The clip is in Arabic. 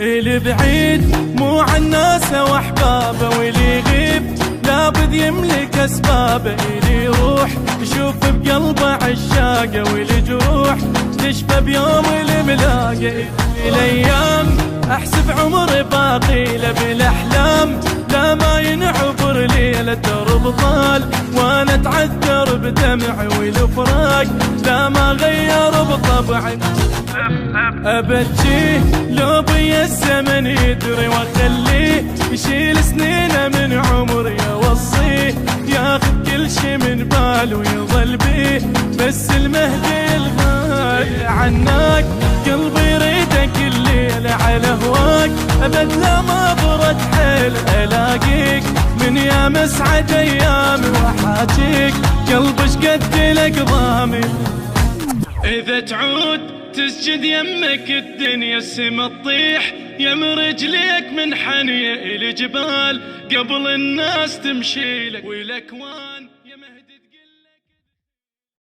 اللي بعيد مو عن ناسه واحبابه، واللي يغيب لابد يملك اسبابه. اللي يروح يشوف بقلبه عشاقه، واللي جروح تشفى بيوم الملاقه. الايام احسب عمري باقي له بالاحلام، لا ما ينعبر ليله درب طال وانا اتعذر بدمعي، والفراق لا ما غير بطبعي. ابكيه لو بي الزمن يدري واخليه يشيل سنينه من عمري، اوصيه ياخذ كل شي من باله ويظل بيه بس المهدي الغالي. عناك قلبي يريدك الليل على هواك، ابد لا ما برد حيل الاقيك من يا مسعد ايامي واحاجيك قلبي شقد لك ضامي. اذا تعود تسجد يمك الدنيا السما تطيح، يم رجليك من حنيه الجبال قبل الناس تمشي لك والاكوان.